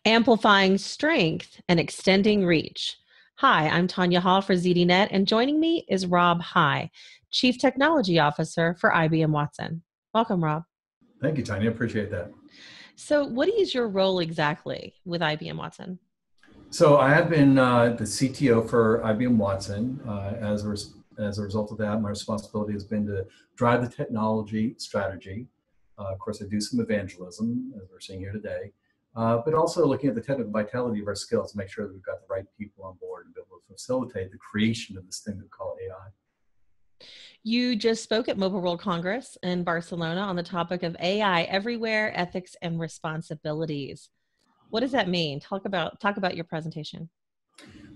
Amplifying strength and extending reach. Hi, I'm Tanya Hall for ZDNet, and joining me is Rob High, Chief Technology Officer for IBM Watson. Welcome, Rob. Thank you, Tanya. Appreciate that. So, what is your role exactly with IBM Watson? So I have been the CTO for IBM Watson. As a result of that, my responsibility has been to drive the technology strategy. Of course, I do some evangelism, as we're seeing here today, but also looking at the technical vitality of our skills to make sure that we've got the right people on board and be able to facilitate the creation of this thing we call AI. You just spoke at Mobile World Congress in Barcelona on the topic of AI everywhere, ethics and responsibilities. What does that mean? Talk about your presentation.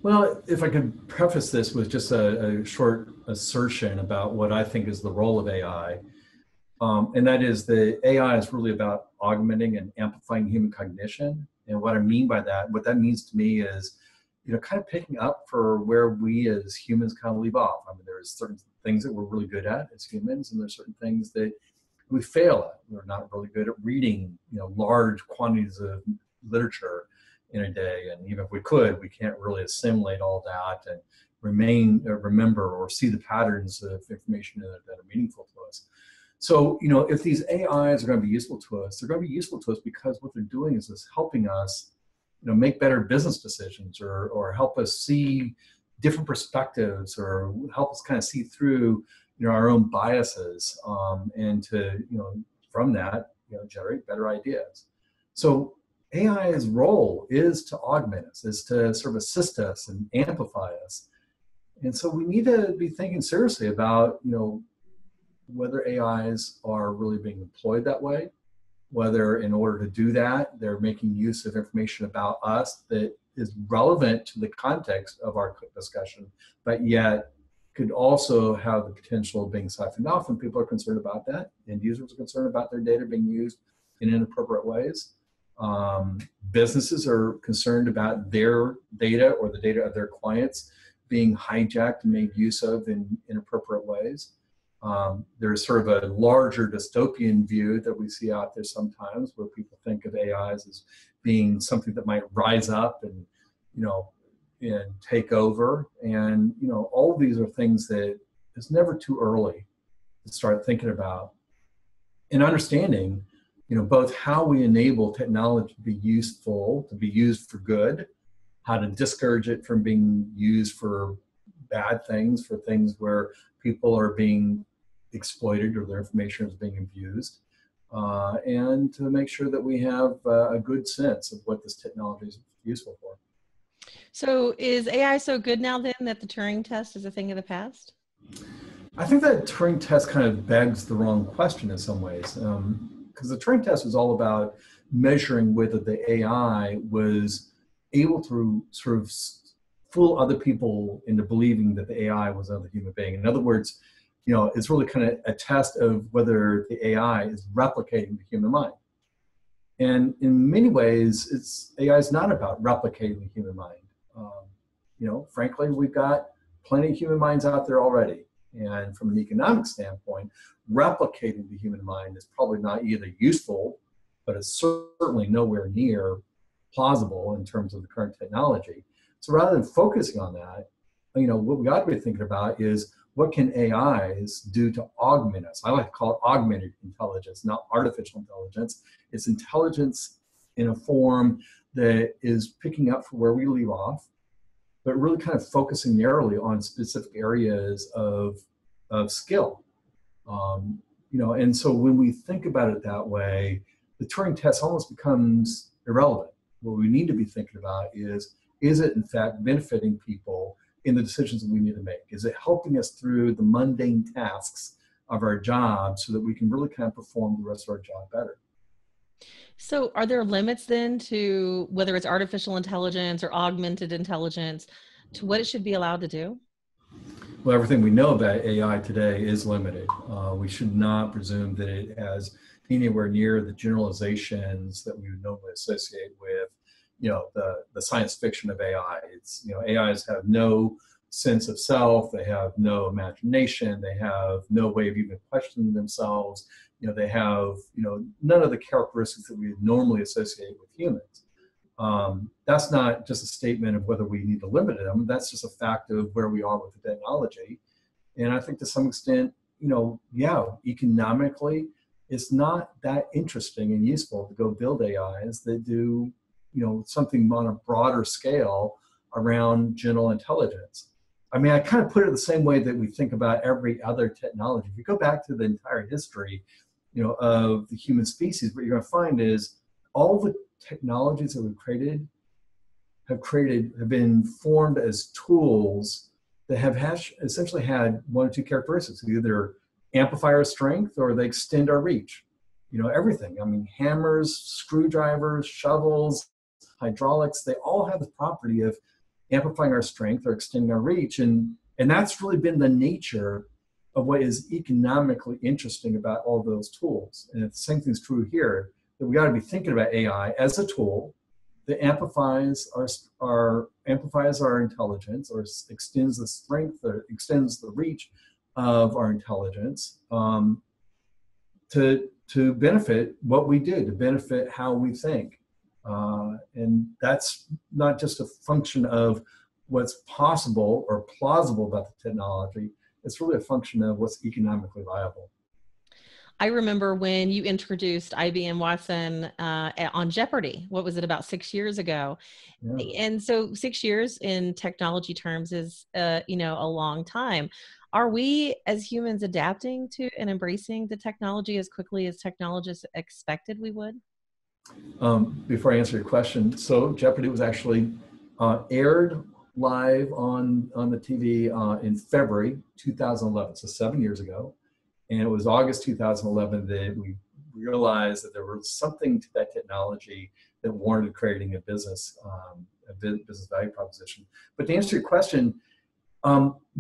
Well, if I could preface this with just a short assertion about what I think is the role of AI, and that is that AI is really about augmenting and amplifying human cognition. And what I mean by that, what that means to me is, kind of picking up for where we as humans kind of leave off. I mean, there's certain things that we're really good at as humans, and there's certain things that we fail at. We're not really good at reading, large quantities of literature in a day, and even if we could, we can't really assimilate all that and remember or see the patterns of information that are meaningful to us. So, if these AIs are going to be useful to us, they're going to be useful to us because what they're doing is helping us, make better business decisions, or help us see different perspectives, or help us kind of see through, our own biases, and to, from that, generate better ideas. So AI's role is to augment us, is to sort of assist us and amplify us. And so we need to be thinking seriously about, whether AIs are really being employed that way, whether in order to do that, they're making use of information about us that is relevant to the context of our discussion, but yet could also have the potential of being siphoned off, and people are concerned about that. End users are concerned about their data being used in inappropriate ways. Businesses are concerned about their data or the data of their clients being hijacked and made use of in inappropriate ways. There's sort of a larger dystopian view that we see out there sometimes, where people think of AIs as being something that might rise up and, and take over. And, all of these are things that it's never too early to start thinking about and understanding, both how we enable technology to be useful, to be used for good, how to discourage it from being used for bad things, for things where people are being exploited or their information is being abused, and to make sure that we have a good sense of what this technology is useful for. So is AI so good now then that the Turing test is a thing of the past? I think that Turing test kind of begs the wrong question in some ways, because the Turing test was all about measuring whether the AI was able to sort of fool other people into believing that the AI was another human being. In other words, it's really kind of a test of whether the AI is replicating the human mind. And in many ways, AI is not about replicating the human mind. Frankly, we've got plenty of human minds out there already. And from an economic standpoint, replicating the human mind is probably not either useful, but it's certainly nowhere near plausible in terms of the current technology. So rather than focusing on that, what we ought to be thinking about is, what can AIs do to augment us? I like to call it augmented intelligence, not artificial intelligence. It's intelligence in a form that is picking up from where we leave off, but really kind of focusing narrowly on specific areas of skill. And so when we think about it that way, the Turing test almost becomes irrelevant. What we need to be thinking about is it in fact benefiting people in the decisions that we need to make? Is it helping us through the mundane tasks of our job so that we can really kind of perform the rest of our job better? So are there limits then to whether it's artificial intelligence or augmented intelligence, to what it should be allowed to do? Well, everything we know about AI today is limited. We should not presume that it has anywhere near the generalizations that we would normally associate with, the science fiction of AI. It's, AIs have no sense of self. They have no imagination. They have no way of even questioning themselves. They have, none of the characteristics that we would normally associate with humans. That's not just a statement of whether we need to limit them. That's just a fact of where we are with the technology. And I think to some extent, yeah, economically, it's not that interesting and useful to go build AIs that do, something on a broader scale around general intelligence. I mean, I kind of put it the same way that we think about every other technology. If you go back to the entire history, of the human species, what you're going to find is all the technologies that we've created have been formed as tools that have essentially had one or two characteristics. They either amplify our strength or they extend our reach. Everything. I mean, hammers, screwdrivers, shovels, hydraulics, they all have the property of amplifying our strength or extending our reach. And that's really been the nature of what is economically interesting about all those tools. And the same thing's true here, that we got to be thinking about AI as a tool that amplifies our intelligence, or extends the strength, or extends the reach of our intelligence, to benefit what we do, to benefit how we think. And that's not just a function of what's possible or plausible about the technology. It's really a function of what's economically viable. I remember when you introduced IBM Watson on Jeopardy. What was it, about 6 years ago? Yeah. And so 6 years in technology terms is, a long time. Are we as humans adapting to and embracing the technology as quickly as technologists expected we would? Before I answer your question, so Jeopardy was actually aired live on the TV in February 2011, so 7 years ago. And it was August 2011 that we realized that there was something to that technology that warranted creating a business value proposition. But to answer your question,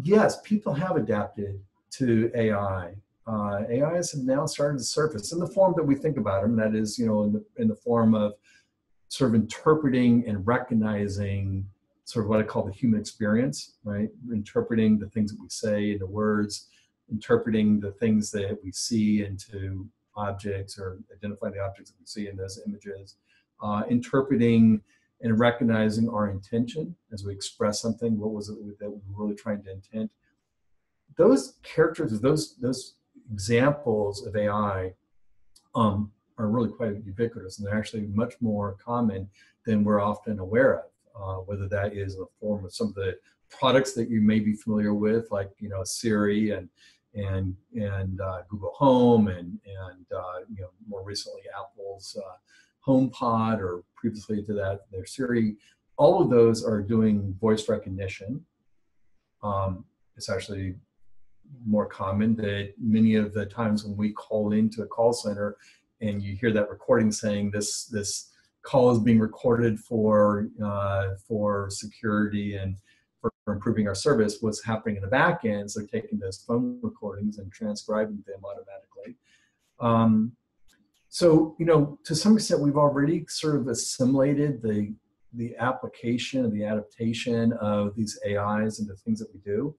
yes, people have adapted to AI. AIs have now started to surface in the form that we think about them. That is, in the form of sort of interpreting and recognizing sort of what I call the human experience, right? Interpreting the things that we say into words, interpreting the things that we see into objects, or identifying the objects that we see in those images, interpreting and recognizing our intention as we express something. What was it that we were really trying to intend? Those characters, those examples of AI are really quite ubiquitous, and they're actually much more common than we're often aware of, whether that is in the form of some of the products that you may be familiar with, like Siri and Google Home, and more recently Apple's HomePod, or previously to that their Siri. All of those are doing voice recognition. It's actually more common that many of the times when we call into a call center and you hear that recording saying this call is being recorded for security and for improving our service, what's happening in the back end is they're taking those phone recordings and transcribing them automatically. So, to some extent, we've already sort of assimilated the application and the adaptation of these AIs into things that we do,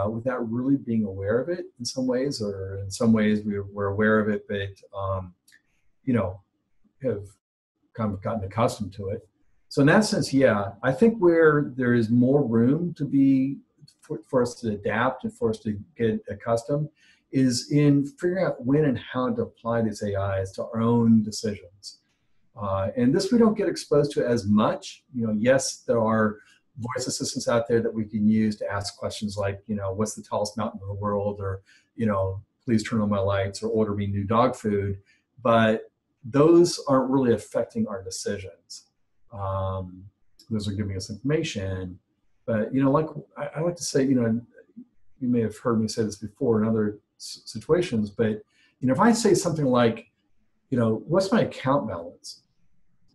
without really being aware of it in some ways, or in some ways we're aware of it, but have kind of gotten accustomed to it. So in that sense, yeah, I think where there is more room to be for us to adapt and for us to get accustomed is in figuring out when and how to apply these AIs to our own decisions. And this we don't get exposed to as much. Yes, there are voice assistants out there that we can use to ask questions like, what's the tallest mountain in the world, or, please turn on my lights, or order me new dog food. But those aren't really affecting our decisions. Those are giving us information. But, like I like to say, you may have heard me say this before in other situations, but, if I say something like, what's my account balance?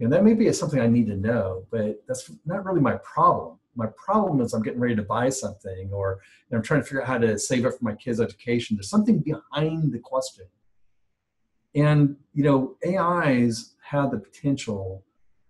And that may be something I need to know, but that's not really my problem. My problem is I'm getting ready to buy something, or I'm trying to figure out how to save up for my kids' education. There's something behind the question. And, AIs have the potential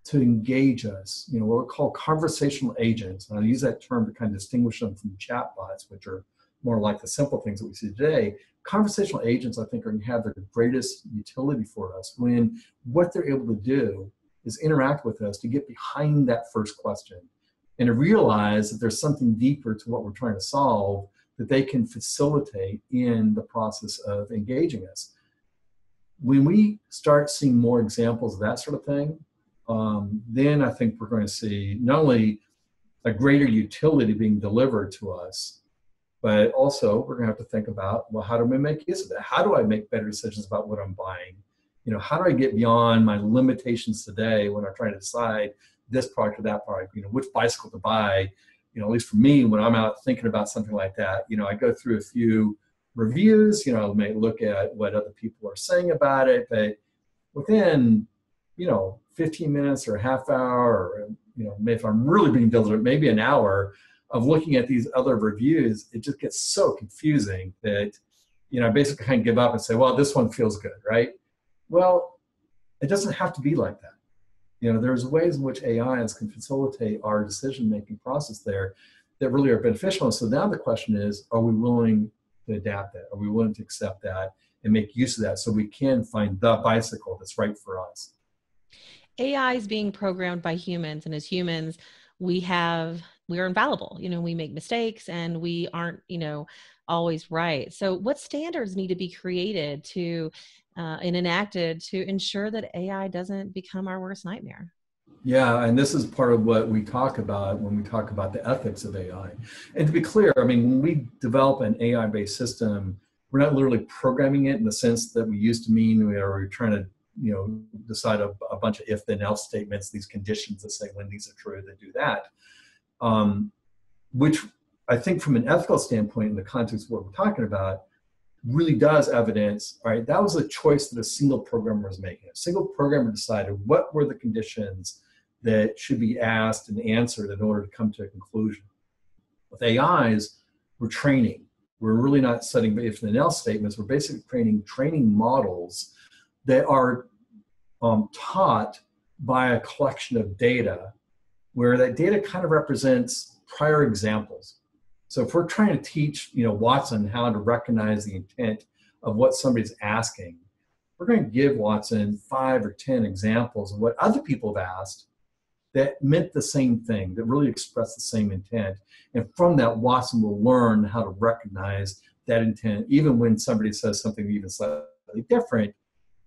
to engage us, what we call conversational agents. And I use that term to kind of distinguish them from chatbots, which are more like the simple things that we see today. Conversational agents, I think, are going to have their greatest utility for us when what they're able to do is interact with us to get behind that first question and to realize that there's something deeper to what we're trying to solve that they can facilitate in the process of engaging us. When we start seeing more examples of that sort of thing, then I think we're going to see not only a greater utility being delivered to us, but also we're going to have to think about, well, how do we make use of that? How do I make better decisions about what I'm buying? You know, how do I get beyond my limitations today when I'm trying to decide this product or that product, you know, which bicycle to buy? You know, at least for me, when I'm out thinking about something like that, you know, I go through a few reviews, you know, I may look at what other people are saying about it, but within, you know, 15 minutes or a half hour, or, you know, if I'm really being diligent, maybe an hour of looking at these other reviews, it just gets so confusing that, you know, I basically kind of give up and say, well, this one feels good, right? Well, it doesn't have to be like that. You know, there's ways in which AIs can facilitate our decision-making process there that really are beneficial. And so now the question is, are we willing to adapt that? Are we willing to accept that and make use of that so we can find the bicycle that's right for us? AI is being programmed by humans, and as humans, we're infallible. You know, we make mistakes and we aren't, you know, always right. So what standards need to be created to and enacted to ensure that AI doesn't become our worst nightmare? Yeah, and this is part of what we talk about when we talk about the ethics of AI. And to be clear, I mean, when we develop an AI-based system, we're not literally programming it in the sense that we used to mean we're trying to, you know, decide a bunch of if then else statements, these conditions that say when these are true, they do that. Which I think from an ethical standpoint, in the context of what we're talking about, really does evidence, all right, that was a choice that a single programmer was making. A single programmer decided what were the conditions that should be asked and answered in order to come to a conclusion. With AIs, we're training. We're really not setting if then else statements. We're basically creating training models that are taught by a collection of data where that data kind of represents prior examples. So if we're trying to teach, you know, Watson how to recognize the intent of what somebody's asking, we're going to give Watson 5 or 10 examples of what other people have asked that meant the same thing, that really expressed the same intent. And from that, Watson will learn how to recognize that intent, even when somebody says something even slightly different,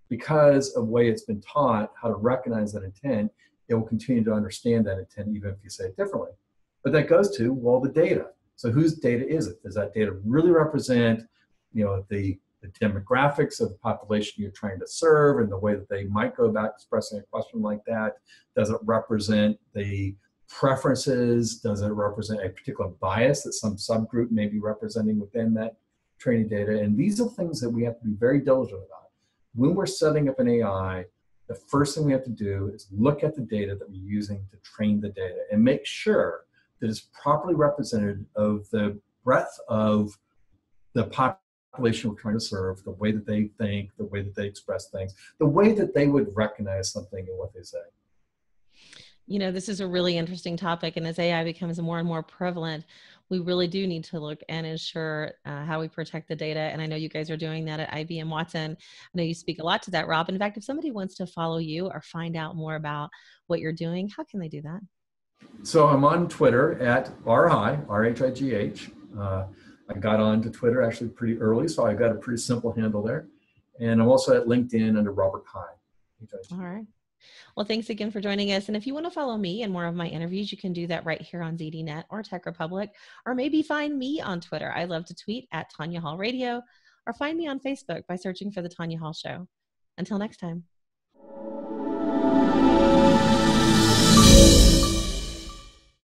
because of the way it's been taught how to recognize that intent, it will continue to understand that intent even if you say it differently. But that goes to, well, the data. So whose data is it? Does that data really represent, you know, the demographics of the population you're trying to serve and the way that they might go about expressing a question like that? Does it represent the preferences? Does it represent a particular bias that some subgroup may be representing within that training data? And these are things that we have to be very diligent about. When we're setting up an AI, the first thing we have to do is look at the data that we're using to train the data and make sure that is properly representative of the breadth of the population we're trying to serve, the way that they think, the way that they express things, the way that they would recognize something in what they say. You know, this is a really interesting topic, and as AI becomes more and more prevalent, we really do need to look and ensure how we protect the data. And I know you guys are doing that at IBM Watson. I know you speak a lot to that, Rob. In fact, if somebody wants to follow you or find out more about what you're doing, how can they do that? So I'm on Twitter at RHI, R-H-I-G-H. I got onto Twitter actually pretty early, so I got a pretty simple handle there. And I'm also at LinkedIn under Robert High. All right. Well, thanks again for joining us. And if you want to follow me and more of my interviews, you can do that right here on ZDNet or Tech Republic, or maybe find me on Twitter. I love to tweet at Tanya Hall Radio, or find me on Facebook by searching for The Tanya Hall Show. Until next time.